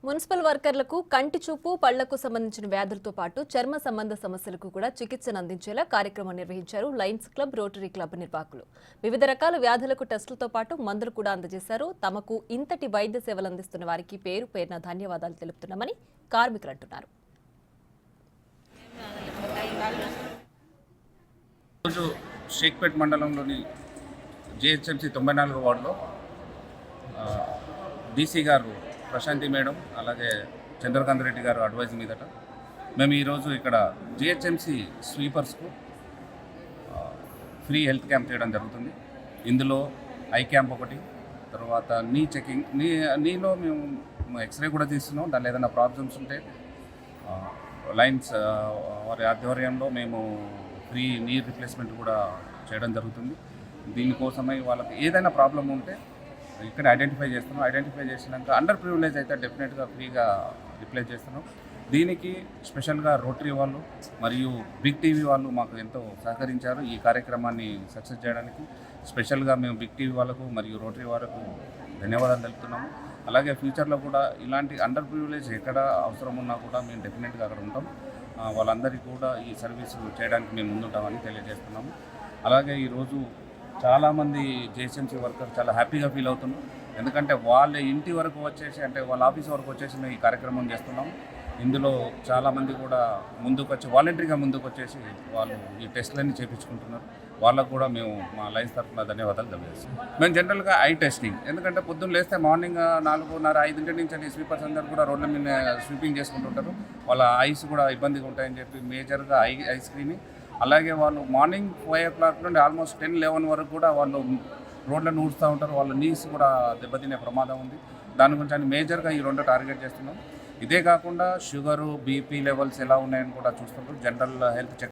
Municipal వర్కర్లకు కంటి చూపు, పళ్లకు సంబంధించిన వ్యాధులతో పాటు చర్మ సంబంధ సమస్యలకు కూడా చికిత్సను అందించేలా కార్యక్రమం నిర్వహించారు లయన్స్ క్లబ్, రోటరీ క్లబ్ నిర్వాహకులు. వివిధ రకాల వ్యాధులకు టెస్టులతో పాటు మందులు కూడా అందజేశారు. తమకు ఇంతటి వైద్య సేవలు అందిస్తున్న వారికి పేరు పేరున ధన్యవాదాలు తెలుపుతున్నామని కార్మికులు అంటున్నారు. షేక్పేట్ మండలంలోని జిహెచ్ఎంసీ 94వ వార్డులో డీసీ గారు ప్రశాంతి మేడం అలాగే చంద్రకాంత్ రెడ్డి గారు అడ్వైజ్ మీదట మేము ఈరోజు ఇక్కడ జిహెచ్ఎంసీ స్వీపర్స్కు ఫ్రీ హెల్త్ క్యాంప్ చేయడం జరుగుతుంది. ఇందులో ఐ క్యాంప్ ఒకటి, తర్వాత నీ చెకింగ్, నీలో మేము ఎక్స్రే కూడా తీస్తున్నాం. దానిలో ఏదైనా ప్రాబ్లమ్స్ ఉంటే లైన్స్ వారి ఆధ్వర్యంలో మేము ఫ్రీ నీ రిప్లేస్మెంట్ కూడా చేయడం జరుగుతుంది. దీనికోసమై వాళ్ళకి ఏదైనా ప్రాబ్లం ఉంటే ఇక్కడ ఐడెంటిఫై చేస్తున్నాం. ఐడెంటిఫై చేసినాక అండర్ ప్రివిలేజ్ అయితే డెఫినెట్గా ఫ్రీగా రిప్లేస్ చేస్తున్నాం. దీనికి స్పెషల్గా రోటరీ వాళ్ళు మరియు బిగ్ టీవీ వాళ్ళు మాకు ఎంతో సహకరించారు. ఈ కార్యక్రమాన్ని సక్సెస్ చేయడానికి స్పెషల్గా మేము బిగ్ టీవీ వాళ్ళకు మరియు రోటరీ వాళ్ళకు ధన్యవాదాలు తెలుపుతున్నాము. అలాగే ఫ్యూచర్లో కూడా ఇలాంటి అండర్ ప్రివిలేజ్ ఎక్కడ అవసరం ఉన్నా కూడా మేము డెఫినెట్గా అక్కడ ఉంటాం. వాళ్ళందరికీ కూడా ఈ సర్వీసు చేయడానికి మేము ముందుంటామని తెలియజేస్తున్నాము. అలాగే ఈరోజు చాలామంది జిహెచ్ఎంసీ వర్కర్ చాలా హ్యాపీగా ఫీల్ అవుతున్నారు. ఎందుకంటే వాళ్ళ ఇంటి వరకు వచ్చేసి, అంటే వాళ్ళ ఆఫీస్ వరకు వచ్చేసి మేము ఈ కార్యక్రమం చేస్తున్నాం. ఇందులో చాలామంది కూడా ముందుకు వచ్చి వాలంటరీగా ముందుకు వచ్చేసి వాళ్ళు ఈ టెస్ట్లన్నీ చేయించుకుంటున్నారు. వాళ్ళకు కూడా మేము మా లైన్స్ తరఫున ధన్యవాదాలు తెలియజేస్తాం. మేము జనరల్గా ఐ టెస్టింగ్, ఎందుకంటే పొద్దున్న లేస్తే మార్నింగ్ 4:30-5 నుంచి స్వీపర్స్ అందరూ కూడా రోడ్ల మీద స్వీపింగ్ చేసుకుంటుంటారు. వాళ్ళ ఐస్ కూడా ఇబ్బందిగా ఉంటాయని చెప్పి మేజర్గా ఐ స్క్రీనింగ్. అలాగే వాళ్ళు మార్నింగ్ 5 o'clock నుండి ఆల్మోస్ట్ 10-11 వరకు కూడా వాళ్ళు రోడ్లను ఊడుస్తూ ఉంటారు. వాళ్ళ నీస్ కూడా దెబ్బతినే ప్రమాదం ఉంది. దాని గురించి మేజర్గా ఈ 2 టార్గెట్ చేస్తున్నాం. ఇదే కాకుండా షుగరు, బీపీ లెవెల్స్ ఎలా ఉన్నాయని కూడా చూస్తుంటారు. General health check